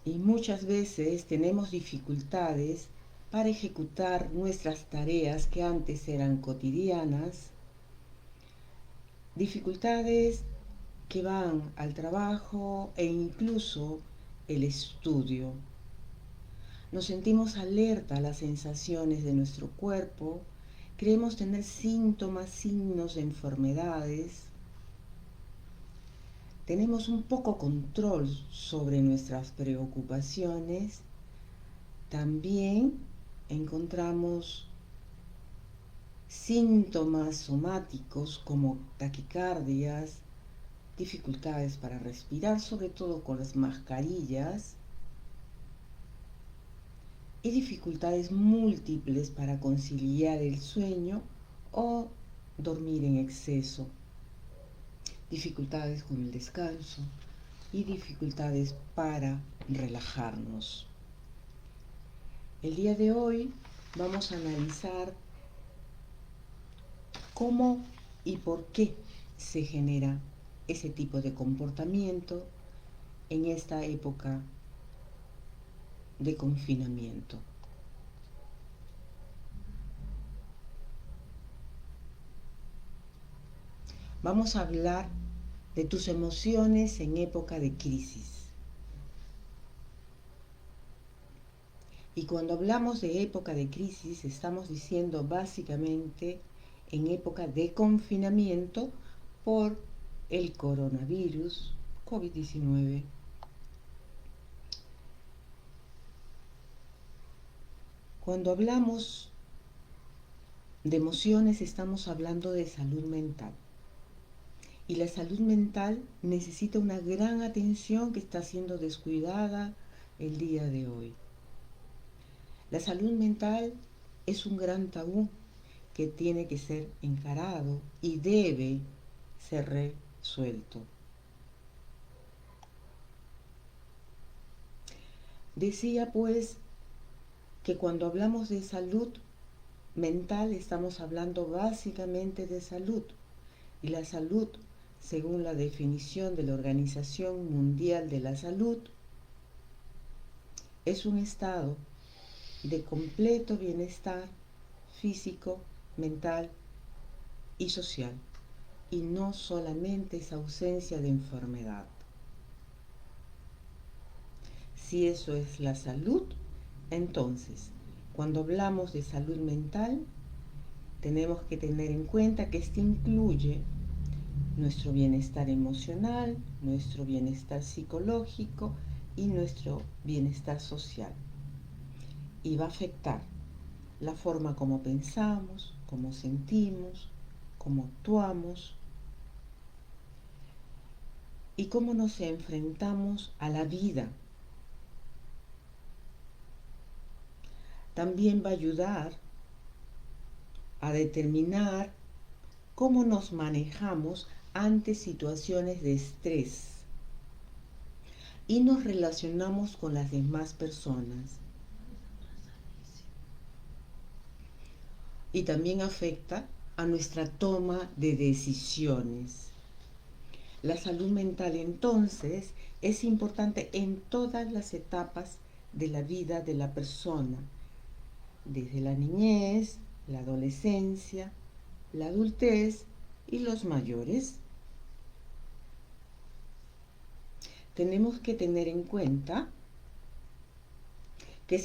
y muchas veces tenemos dificultades para ejecutar nuestras tareas que antes eran cotidianas, dificultades que van al trabajo e incluso el estudio. Nos sentimos alerta a las sensaciones de nuestro cuerpo, creemos tener síntomas, signos de enfermedades. Tenemos un poco control sobre nuestras preocupaciones. También encontramos síntomas somáticos como taquicardias, dificultades para respirar, sobre todo con las mascarillas, y dificultades múltiples para conciliar el sueño o dormir en exceso, dificultades con el descanso y dificultades para relajarnos. El día de hoy vamos a analizar cómo y por qué se genera ese tipo de comportamiento en esta época de confinamiento. Vamos a hablar de tus emociones en época de crisis. Y cuando hablamos de época de crisis, estamos diciendo básicamente en época de confinamiento por el coronavirus COVID-19. Cuando hablamos de emociones, estamos hablando de salud mental. Y la salud mental necesita una gran atención que está siendo descuidada el día de hoy. La salud mental es un gran tabú que tiene que ser encarado y debe ser resuelto. Decía pues que cuando hablamos de salud mental estamos hablando básicamente de salud, y la salud, según la definición de la Organización Mundial de la Salud, es un estado de completo bienestar físico, mental y social, y no solamente es ausencia de enfermedad. Si eso es la salud, entonces, cuando hablamos de salud mental, tenemos que tener en cuenta que esto incluye nuestro bienestar emocional, nuestro bienestar psicológico y nuestro bienestar social. Y va a afectar la forma como pensamos, cómo sentimos, cómo actuamos y cómo nos enfrentamos a la vida. También va a ayudar a determinar cómo nos manejamos ante situaciones de estrés y nos relacionamos con las demás personas. Y también afecta a nuestra toma de decisiones. La salud mental entonces es importante en todas las etapas de la vida de la persona, desde la niñez, la adolescencia, la adultez y los mayores. Tenemos que tener en cuenta que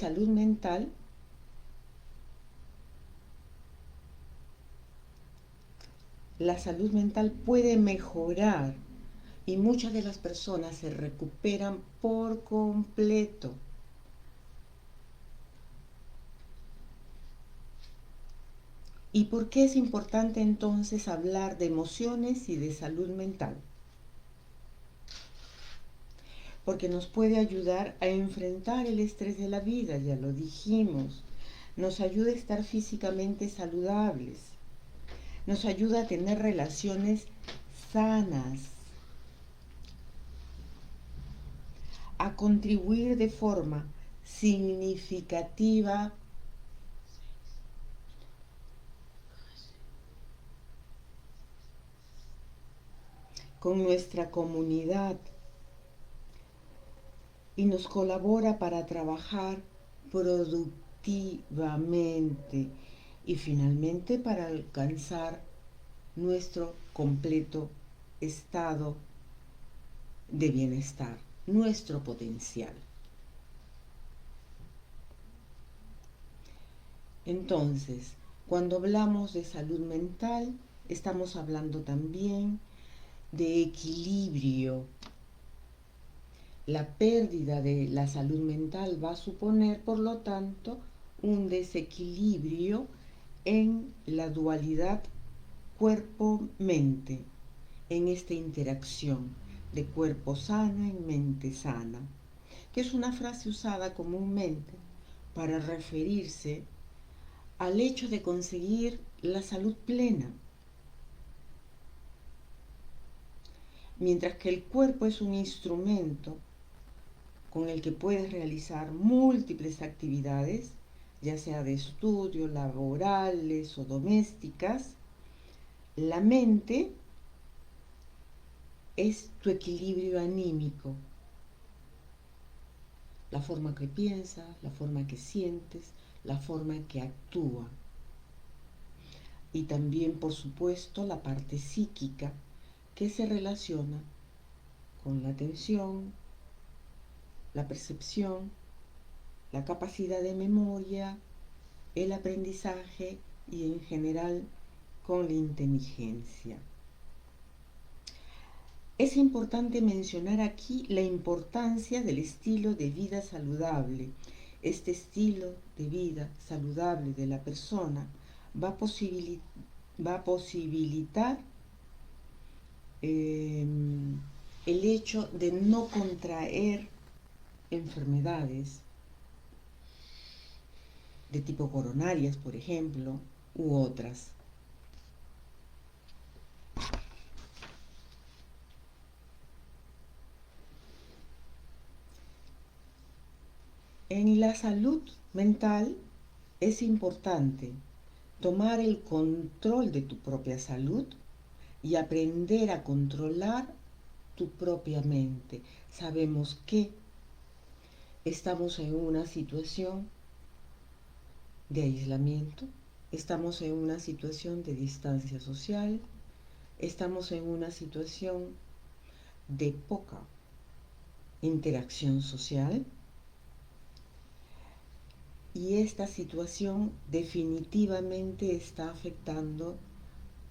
la salud mental puede mejorar y muchas de las personas se recuperan por completo. ¿Y por qué es importante entonces hablar de emociones y de salud mental? Porque nos puede ayudar a enfrentar el estrés de la vida, ya lo dijimos. Nos ayuda a estar físicamente saludables. Nos ayuda a tener relaciones sanas. A contribuir de forma significativa con nuestra comunidad. y nos colabora para trabajar productivamente y finalmente para alcanzar nuestro completo estado de bienestar, nuestro potencial. Entonces, cuando hablamos de salud mental, estamos hablando también de equilibrio. La pérdida de la salud mental va a suponer, por lo tanto, un desequilibrio en la dualidad cuerpo-mente, en esta interacción de cuerpo sana y mente sana, que es una frase usada comúnmente para referirse al hecho de conseguir la salud plena. Mientras que el cuerpo es un instrumento con el que puedes realizar múltiples actividades, ya sea de estudio, laborales o domésticas, la mente es tu equilibrio anímico, la forma que piensas, la forma que sientes, la forma que actúa. Y también, por supuesto, la parte psíquica que se relaciona con la atención, la percepción, la capacidad de memoria, el aprendizaje y en general con la inteligencia. Es importante mencionar aquí la importancia del estilo de vida saludable. Este estilo de vida saludable de la persona va a posibilitar el hecho de no contraer enfermedades de tipo coronarias, por ejemplo, u otras. En la salud mental es importante tomar el control de tu propia salud y aprender a controlar tu propia mente. Sabemos que estamos en una situación de aislamiento, estamos en una situación de distancia social, estamos en una situación de poca interacción social y esta situación definitivamente está afectando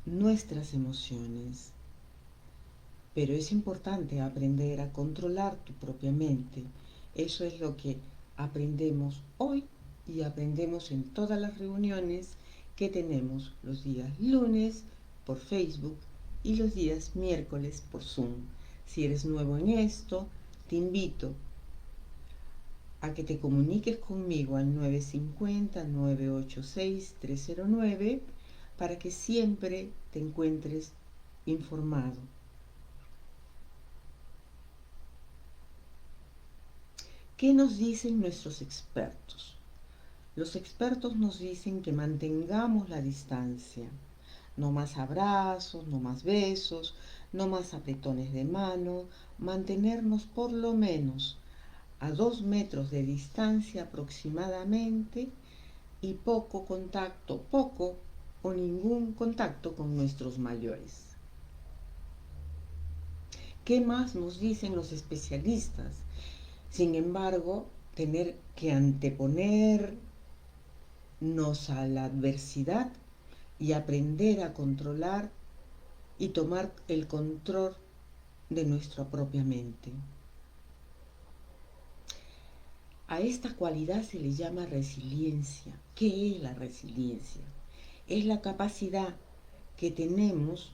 nuestras emociones. Pero es importante aprender a controlar tu propia mente. Eso es lo que aprendemos hoy y aprendemos en todas las reuniones que tenemos los días lunes por Facebook y los días miércoles por Zoom. Si eres nuevo en esto, te invito a que te comuniques conmigo al 950-986-309 para que siempre te encuentres informado. ¿Qué nos dicen nuestros expertos? Los expertos nos dicen que mantengamos la distancia. No más abrazos, no más besos, no más apretones de mano, mantenernos por lo menos a 2 metros de distancia aproximadamente y poco contacto, poco o ningún contacto con nuestros mayores. ¿Qué más nos dicen los especialistas? Sin embargo, tener que anteponernos a la adversidad y aprender a controlar y tomar el control de nuestra propia mente. A esta cualidad se le llama resiliencia. ¿Qué es la resiliencia? Es la capacidad que tenemos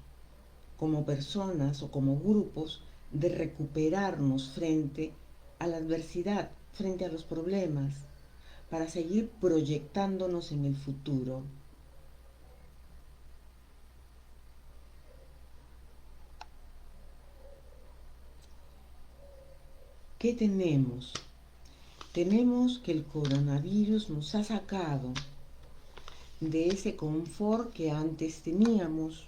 como personas o como grupos de recuperarnos frente a la adversidad, frente a los problemas, para seguir proyectándonos en el futuro. ¿Qué tenemos? Tenemos que el coronavirus nos ha sacado de ese confort que antes teníamos,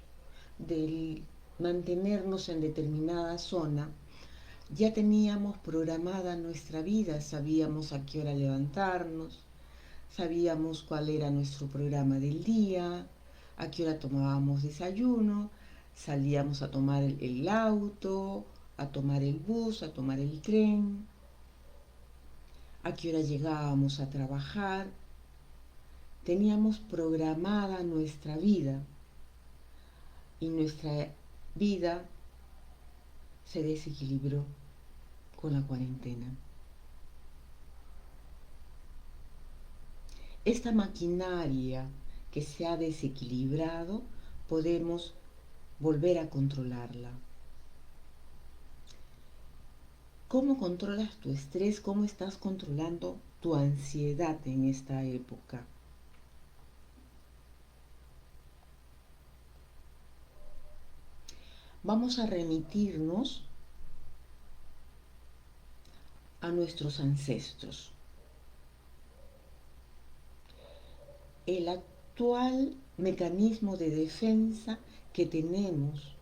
del mantenernos en determinada zona, Ya teníamos programada nuestra vida, sabíamos a qué hora levantarnos, sabíamos cuál era nuestro programa del día, a qué hora tomábamos desayuno, salíamos a tomar el auto, a tomar el bus, a tomar el tren, a qué hora llegábamos a trabajar. Teníamos programada nuestra vida y nuestra vida se desequilibró con la cuarentena. Esta maquinaria que se ha desequilibrado, podemos volver a controlarla. ¿Cómo controlas tu estrés? ¿Cómo estás controlando tu ansiedad en esta época? Vamos a remitirnos a nuestros ancestros. El actual mecanismo de defensa que tenemos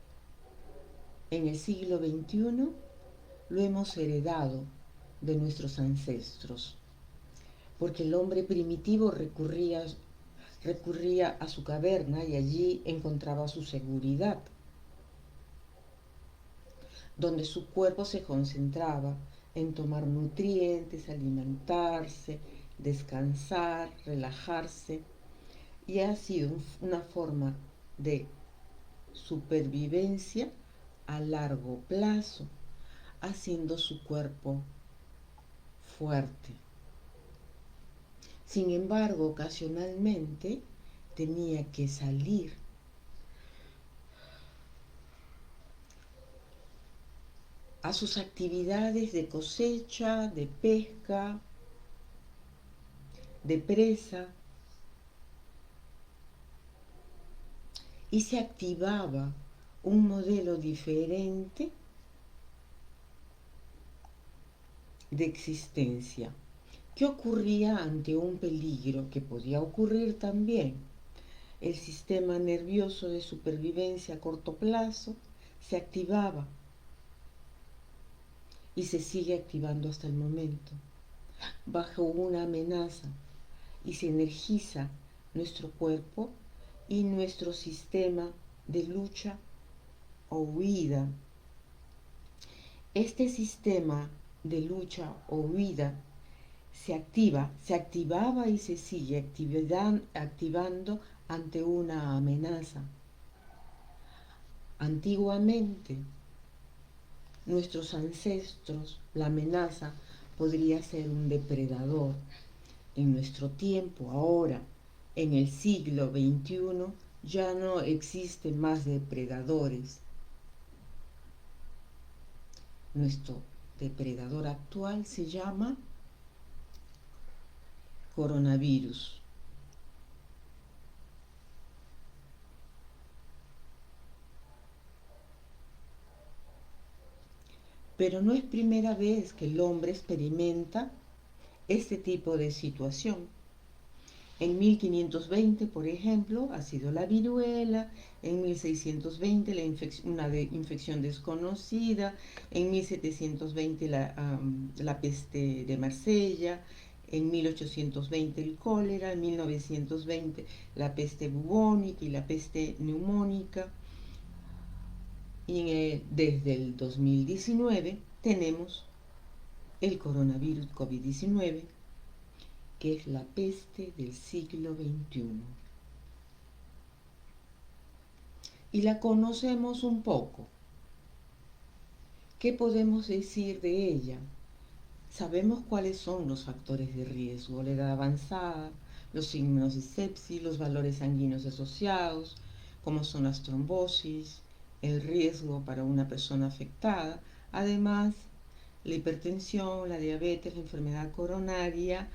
en el siglo XXI lo hemos heredado de nuestros ancestros, porque el hombre primitivo recurría a su caverna y allí encontraba su seguridad, donde su cuerpo se concentraba en tomar nutrientes, alimentarse, descansar, relajarse, y ha sido una forma de supervivencia a largo plazo, haciendo su cuerpo fuerte. Sin embargo, ocasionalmente tenía que salir a sus actividades de cosecha, de pesca, de presa, y se activaba un modelo diferente de existencia. ¿Qué ocurría ante un peligro? Que podía ocurrir también. El sistema nervioso de supervivencia a corto plazo se activaba y se sigue activando hasta el momento, bajo una amenaza, y se energiza nuestro cuerpo y nuestro sistema de lucha o huida. Este sistema de lucha o huida se activaba y se sigue activando ante una amenaza. Antiguamente, nuestros ancestros, la amenaza podría ser un depredador. En nuestro tiempo, ahora, en el siglo XXI, ya no existen más depredadores. Nuestro depredador actual se llama coronavirus. Pero no es primera vez que el hombre experimenta este tipo de situación. En 1520, por ejemplo, ha sido la viruela, en 1620 una infección desconocida, en 1720 la peste de Marsella, en 1820 el cólera, en 1920 la peste bubónica y la peste neumónica, y desde el 2019 tenemos el coronavirus COVID-19, que es la peste del siglo XXI. Y la conocemos un poco. ¿Qué podemos decir de ella? Sabemos cuáles son los factores de riesgo: la edad avanzada, los signos de sepsis, los valores sanguíneos asociados, como son las trombosis, el riesgo para una persona afectada, además la hipertensión, la diabetes, la enfermedad coronaria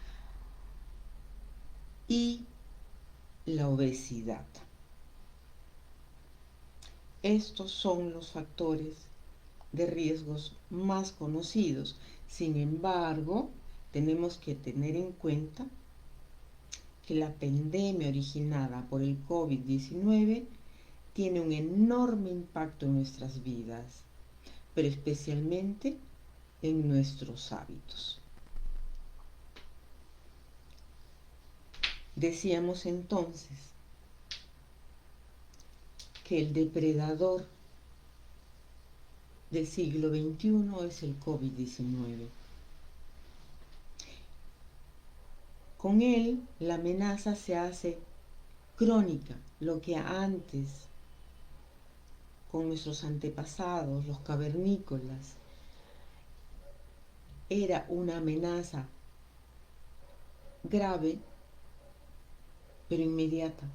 y la obesidad. Estos son los factores de riesgos más conocidos. Sin embargo, tenemos que tener en cuenta que la pandemia originada por el COVID-19 tiene un enorme impacto en nuestras vidas, pero especialmente en nuestros hábitos. Decíamos entonces que el depredador del siglo XXI es el COVID-19. Con él la amenaza se hace crónica, lo que antes, con nuestros antepasados, los cavernícolas, era una amenaza grave, pero inmediata.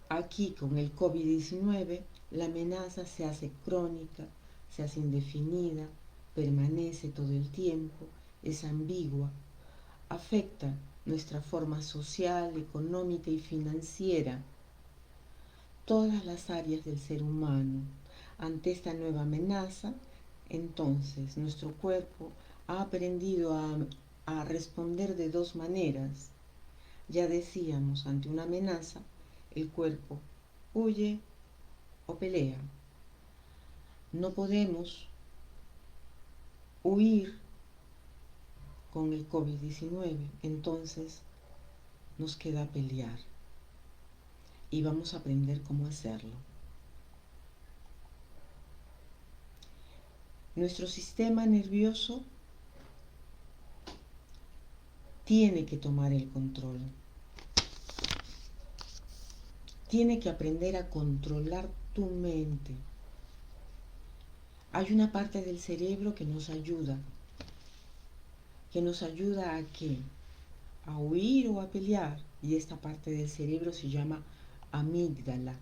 Aquí con el COVID-19 la amenaza se hace crónica, se hace indefinida, permanece todo el tiempo, es ambigua, afecta nuestra forma social, económica y financiera, todas las áreas del ser humano. Ante esta nueva amenaza, entonces nuestro cuerpo ha aprendido a responder de dos maneras. Ya decíamos, ante una amenaza, el cuerpo huye o pelea. No podemos huir con el COVID-19, entonces nos queda pelear y vamos a aprender cómo hacerlo. Nuestro sistema nervioso tiene que tomar el control. Tiene que aprender a controlar tu mente. Hay una parte del cerebro que nos ayuda. ¿A qué? A huir o a pelear. Y esta parte del cerebro se llama amígdala,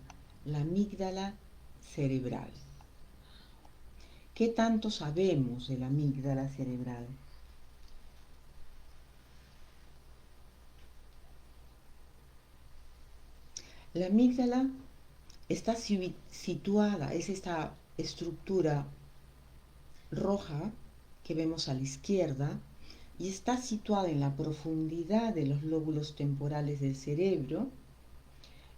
la amígdala cerebral. ¿Qué tanto sabemos de la amígdala cerebral? La amígdala está situada, es esta estructura roja que vemos a la izquierda, y está situada en la profundidad de los lóbulos temporales del cerebro,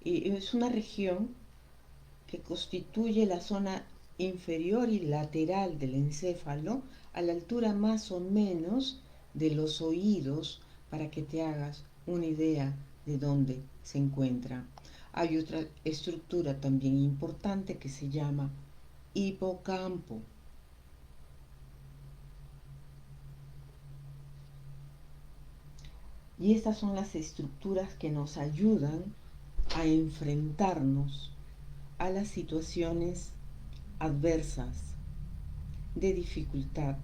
y es una región que constituye la zona inferior y lateral del encéfalo, a la altura más o menos de los oídos, para que te hagas una idea de dónde se encuentra. Hay otra estructura también importante que se llama hipocampo. Y estas son las estructuras que nos ayudan a enfrentarnos a las situaciones adversas, de dificultad,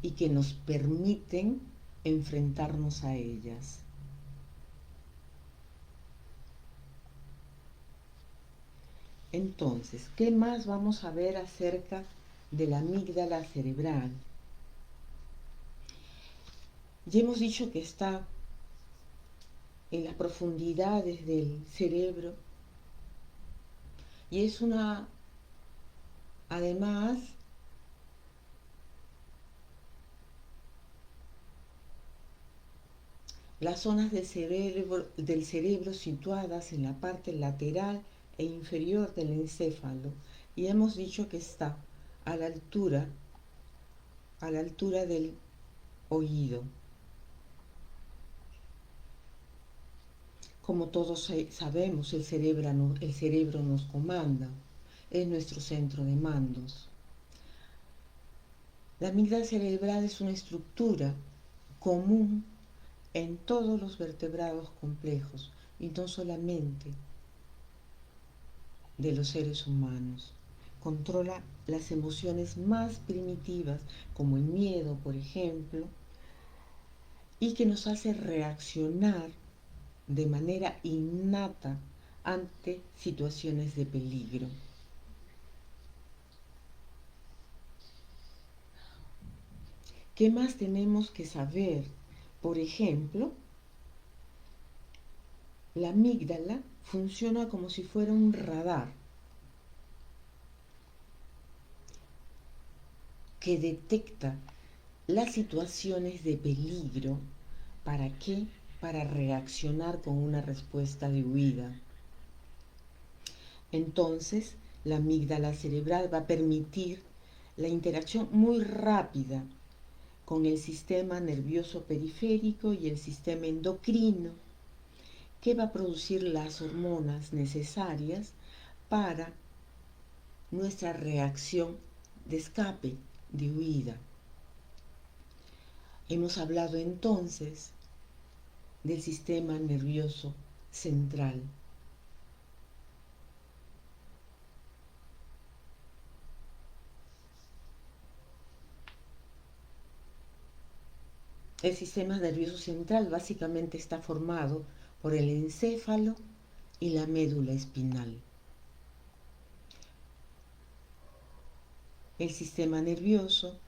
y que nos permiten enfrentarnos a ellas. Entonces, ¿qué más vamos a ver acerca de la amígdala cerebral? Ya hemos dicho que está en las profundidades del cerebro y es además, las zonas del cerebro situadas en la parte lateral e inferior del encéfalo, y hemos dicho que está a la altura del oído. Como todos sabemos, el cerebro nos comanda, es nuestro centro de mandos. La amígdala cerebral es una estructura común en todos los vertebrados complejos, y no solamente de los seres humanos. Controla las emociones más primitivas, como el miedo, por ejemplo, y que nos hace reaccionar de manera innata ante situaciones de peligro. ¿Qué más tenemos que saber? Por ejemplo, la amígdala funciona como si fuera un radar que detecta las situaciones de peligro. ¿Para qué? Para reaccionar con una respuesta de huida. Entonces, La amígdala cerebral va a permitir la interacción muy rápida con el sistema nervioso periférico y el sistema endocrino, que va a producir las hormonas necesarias para nuestra reacción de escape, de huida. Hemos hablado entonces del sistema nervioso central. El sistema nervioso central básicamente está formado por el encéfalo y la médula espinal. El sistema nervioso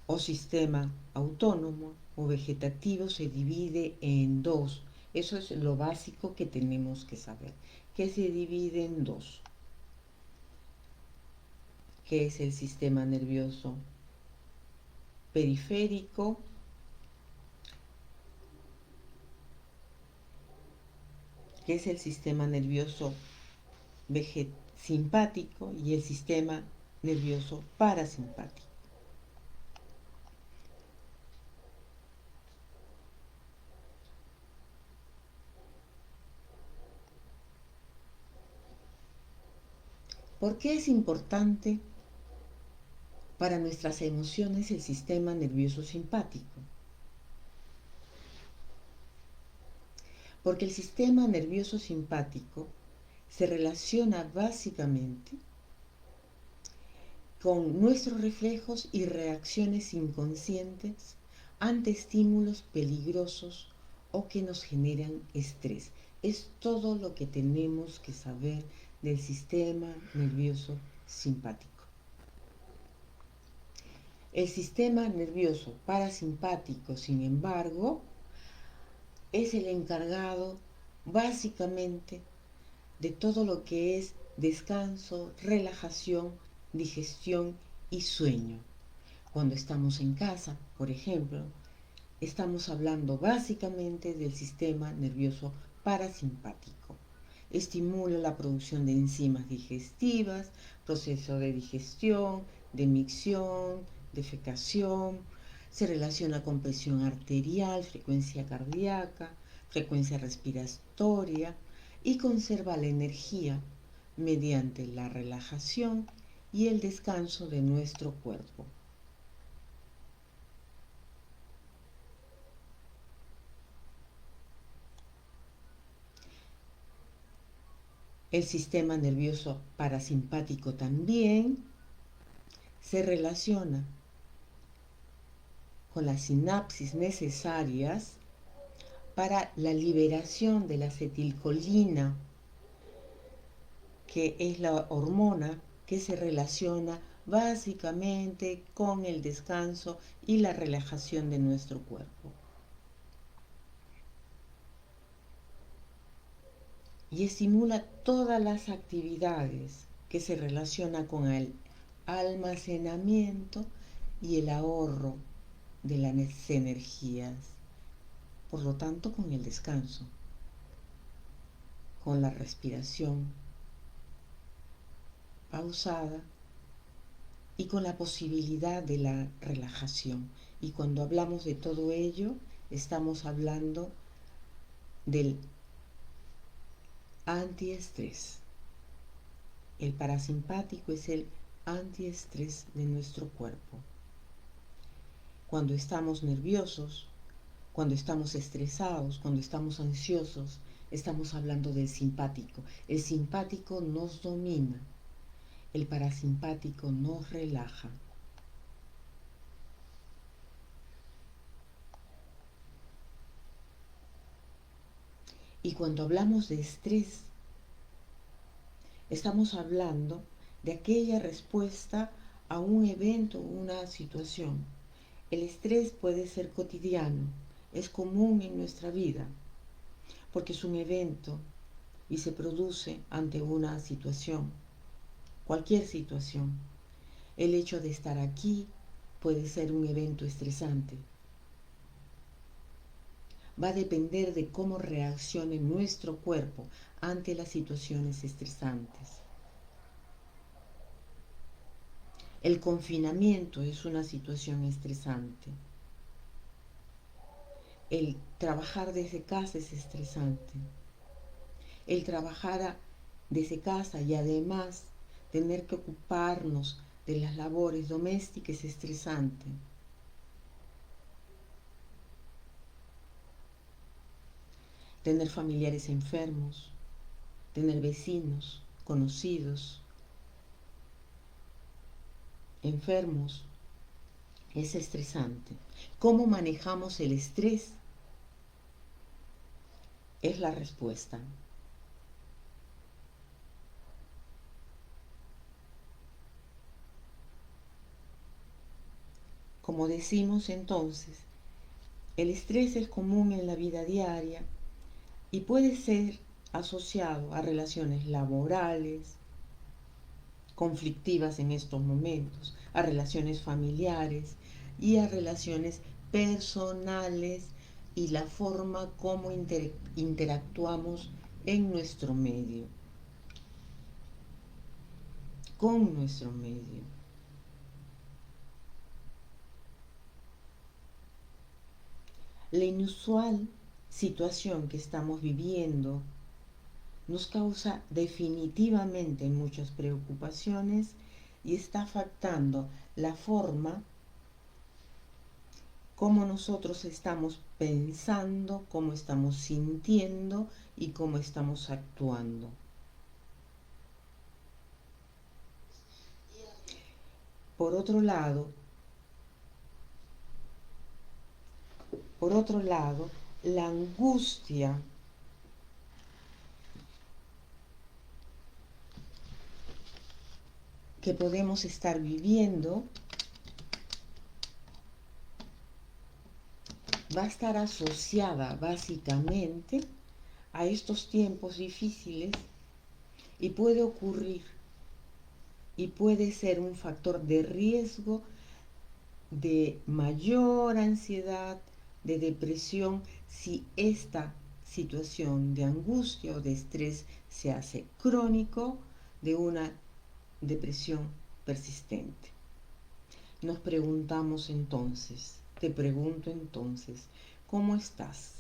o sistema autónomo o vegetativo se divide en dos. Eso es lo básico que tenemos que saber, que se divide en dos, que es el sistema nervioso periférico que es el sistema nervioso simpático y el sistema nervioso parasimpático. ¿Por qué es importante para nuestras emociones el sistema nervioso simpático? Porque el sistema nervioso simpático se relaciona básicamente con nuestros reflejos y reacciones inconscientes ante estímulos peligrosos o que nos generan estrés. Es todo lo que tenemos que saber del sistema nervioso simpático. El sistema nervioso parasimpático, sin embargo, es el encargado básicamente de todo lo que es descanso, relajación, digestión y sueño. Cuando estamos en casa, por ejemplo, estamos hablando básicamente del sistema nervioso parasimpático. Estimula la producción de enzimas digestivas, proceso de digestión, de micción, defecación, se relaciona con presión arterial, frecuencia cardíaca, frecuencia respiratoria y conserva la energía mediante la relajación y el descanso de nuestro cuerpo. El sistema nervioso parasimpático también se relaciona con las sinapsis necesarias para la liberación de la acetilcolina, que es la hormona que se relaciona básicamente con el descanso y la relajación de nuestro cuerpo. Y estimula todas las actividades que se relacionan con el almacenamiento y el ahorro de las energías, por lo tanto con el descanso, con la respiración pausada y con la posibilidad de la relajación. Y cuando hablamos de todo ello, estamos hablando del antiestrés. El parasimpático es el antiestrés de nuestro cuerpo. Cuando estamos nerviosos, cuando estamos estresados, cuando estamos ansiosos, estamos hablando del simpático. El simpático nos domina, el parasimpático nos relaja. Y cuando hablamos de estrés, estamos hablando de aquella respuesta a un evento o una situación. El estrés puede ser cotidiano, es común en nuestra vida, porque es un evento y se produce ante una situación, cualquier situación. El hecho de estar aquí puede ser un evento estresante. Va a depender de cómo reaccione nuestro cuerpo ante las situaciones estresantes. El confinamiento es una situación estresante. El trabajar desde casa es estresante. El trabajar desde casa y además tener que ocuparnos de las labores domésticas es estresante. Tener familiares enfermos, tener vecinos, conocidos, enfermos, es estresante. ¿Cómo manejamos el estrés? Es la respuesta. Como decimos entonces, el estrés es común en la vida diaria y puede ser asociado a relaciones laborales, conflictivas en estos momentos, a relaciones familiares y a relaciones personales y la forma como interactuamos en nuestro medio, con nuestro medio. La inusual situación que estamos viviendo nos causa definitivamente muchas preocupaciones y está afectando la forma como nosotros estamos pensando, cómo estamos sintiendo y cómo estamos actuando. Por otro lado, la angustia que podemos estar viviendo va a estar asociada básicamente a estos tiempos difíciles y puede ocurrir y puede ser un factor de riesgo de mayor ansiedad, de depresión, si esta situación de angustia o de estrés se hace crónico, de una depresión persistente. Nos preguntamos entonces, te pregunto entonces, ¿cómo estás?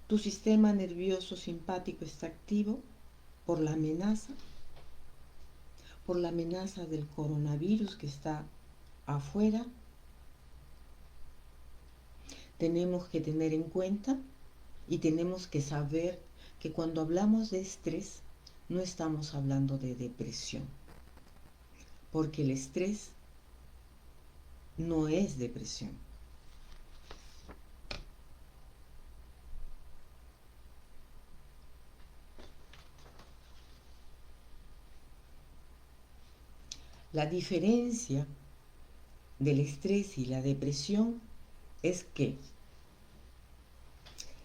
¿Tu sistema nervioso simpático está activo por la amenaza? ¿Por la amenaza del coronavirus que está afuera? Tenemos que tener en cuenta y tenemos que saber que cuando hablamos de estrés no estamos hablando de depresión, porque el estrés no es depresión. La diferencia del estrés y la depresión es que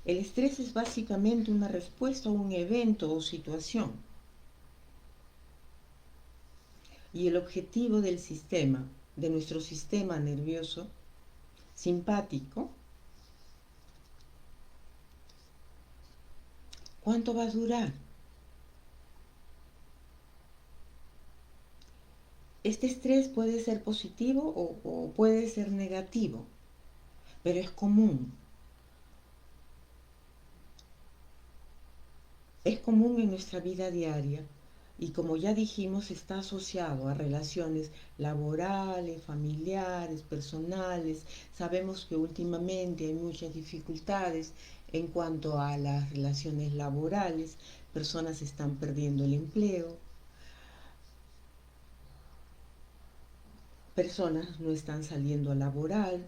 el estrés es básicamente una respuesta a un evento o situación. Y el objetivo del sistema, de nuestro sistema nervioso simpático, ¿cuánto va a durar? Este estrés puede ser positivo o puede ser negativo, pero es común. Es común en nuestra vida diaria y como ya dijimos está asociado a relaciones laborales, familiares, personales. Sabemos que últimamente hay muchas dificultades en cuanto a las relaciones laborales, personas están perdiendo el empleo, personas no están saliendo a laborar,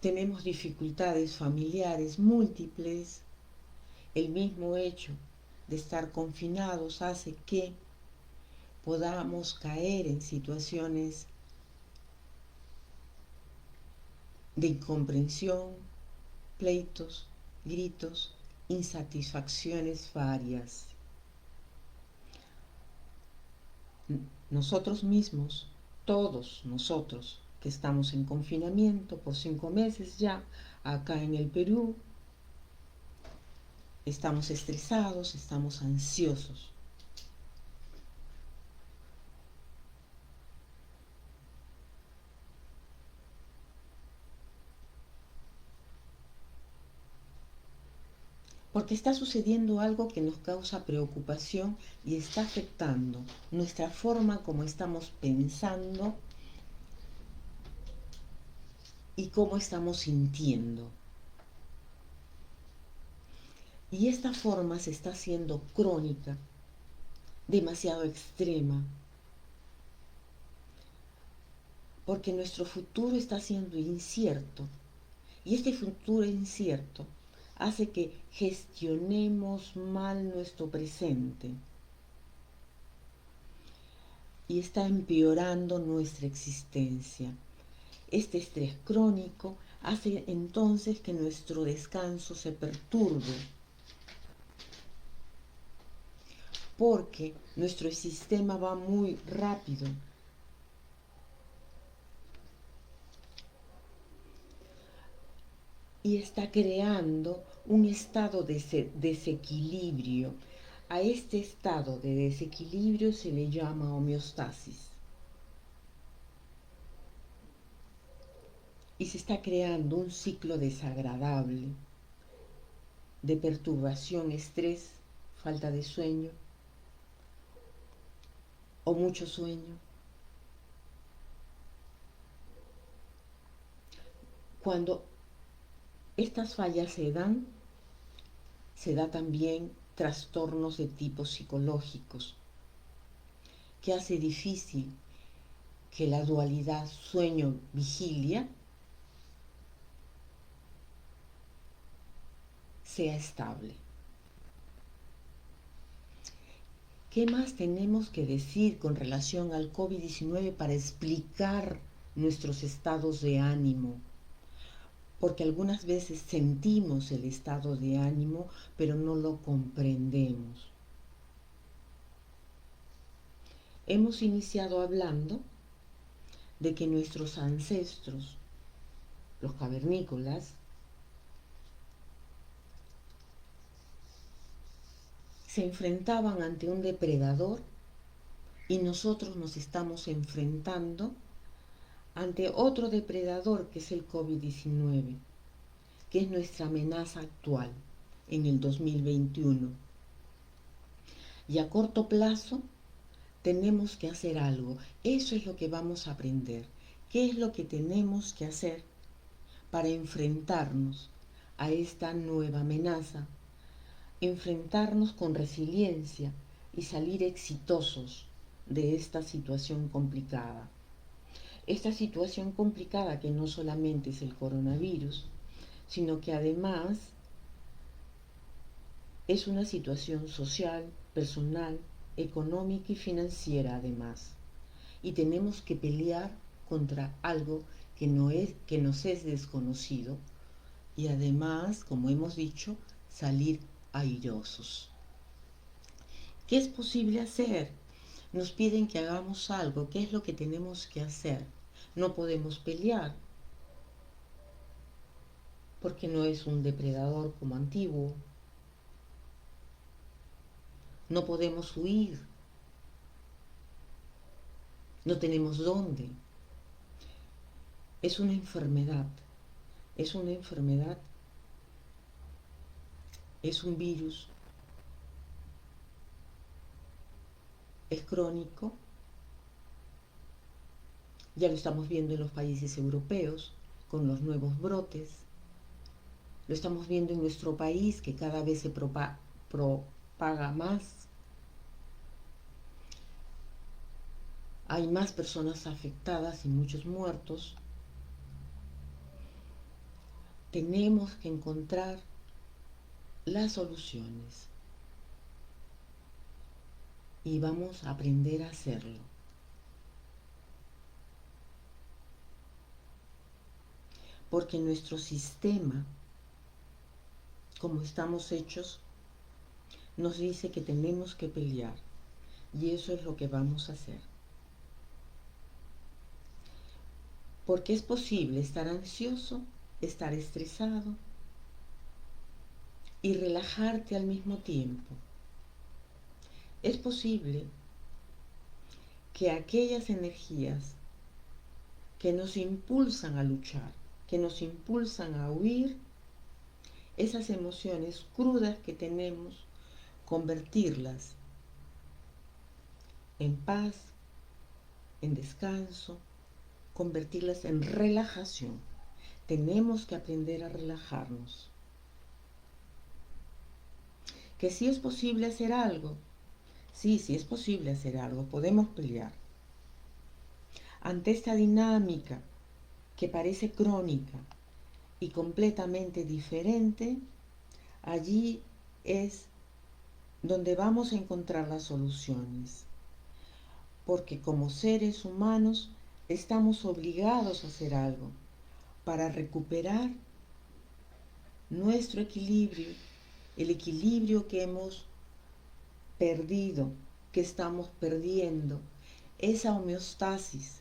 tenemos dificultades familiares múltiples. El mismo hecho de estar confinados hace que podamos caer en situaciones de incomprensión, pleitos, gritos, insatisfacciones varias. Nosotros mismos, todos nosotros que estamos en confinamiento por 5 meses ya, acá en el Perú, estamos estresados, estamos ansiosos. Porque está sucediendo algo que nos causa preocupación y está afectando nuestra forma como estamos pensando y cómo estamos sintiendo. Y esta forma se está haciendo crónica, demasiado extrema, porque nuestro futuro está siendo incierto. Y este futuro incierto hace que gestionemos mal nuestro presente y está empeorando nuestra existencia. Este estrés crónico hace entonces que nuestro descanso se perturbe, porque nuestro sistema va muy rápido y está creando un estado de desequilibrio. A este estado de desequilibrio se le llama homeostasis. Y se está creando un ciclo desagradable de perturbación, estrés, falta de sueño o mucho sueño. Cuando estas fallas se da también trastornos de tipo psicológicos, que hace difícil que la dualidad sueño-vigilia sea estable. ¿Qué más tenemos que decir con relación al COVID-19 para explicar nuestros estados de ánimo? Porque algunas veces sentimos el estado de ánimo, pero no lo comprendemos. Hemos iniciado hablando de que nuestros ancestros, los cavernícolas, se enfrentaban ante un depredador y nosotros nos estamos enfrentando ante otro depredador que es el COVID-19, que es nuestra amenaza actual en el 2021. Y a corto plazo tenemos que hacer algo. Eso es lo que vamos a aprender. ¿Qué es lo que tenemos que hacer para enfrentarnos a esta nueva amenaza? Enfrentarnos con resiliencia y salir exitosos de esta situación complicada. Esta situación complicada que no solamente es el coronavirus, sino que además es una situación social, personal, económica y financiera además. Y tenemos que pelear contra algo que nos es desconocido y además, como hemos dicho, salir airosos. ¿Qué es posible hacer? Nos piden que hagamos algo. ¿Qué es lo que tenemos que hacer? No podemos pelear porque no es un depredador como antiguo. No podemos huir. No tenemos dónde. Es una enfermedad. Es una enfermedad. Es un virus. Es crónico. Ya lo estamos viendo en los países europeos con los nuevos brotes. Lo estamos viendo en nuestro país que cada vez se propaga más. Hay más personas afectadas y muchos muertos. Tenemos que encontrar las soluciones y vamos a aprender a hacerlo. Porque nuestro sistema, como estamos hechos, nos dice que tenemos que pelear y eso es lo que vamos a hacer. Porque es posible estar ansioso, estar estresado y relajarte al mismo tiempo. Es posible que aquellas energías que nos impulsan a luchar, que nos impulsan a huir, esas emociones crudas que tenemos, convertirlas en paz, en descanso, convertirlas en relajación. Tenemos que aprender a relajarnos. Que si es posible hacer algo, sí es posible hacer algo, podemos pelear. Ante esta dinámica que parece crónica y completamente diferente, allí es donde vamos a encontrar las soluciones. Porque como seres humanos estamos obligados a hacer algo para recuperar nuestro equilibrio, el equilibrio que hemos perdido, que estamos perdiendo, esa homeostasis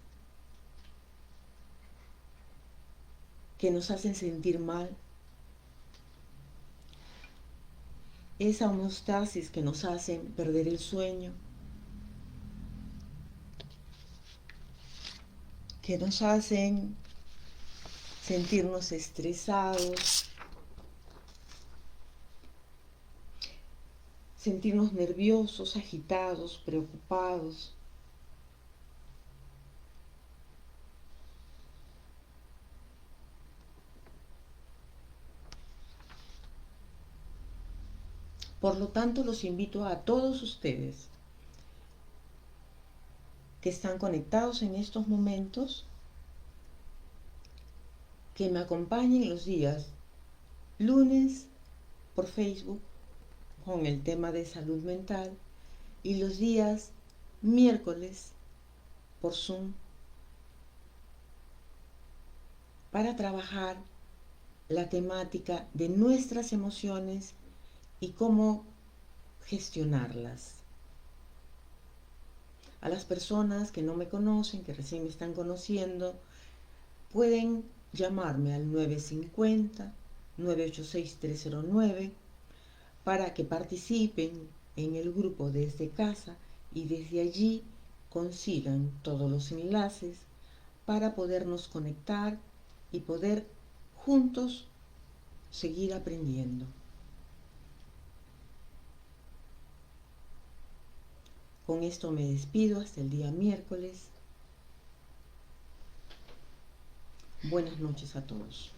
que nos hacen sentir mal, esa homeostasis que nos hacen perder el sueño, que nos hacen sentirnos estresados, sentirnos nerviosos, agitados, preocupados. Por lo tanto, los invito a todos ustedes que están conectados en estos momentos, que me acompañen los días lunes por Facebook con el tema de salud mental y los días miércoles por Zoom para trabajar la temática de nuestras emociones y cómo gestionarlas. A las personas que no me conocen, que recién me están conociendo, pueden llamarme al 950-986-309 para que participen en el grupo desde casa y desde allí consigan todos los enlaces para podernos conectar y poder juntos seguir aprendiendo. Con esto me despido hasta el día miércoles. Buenas noches a todos.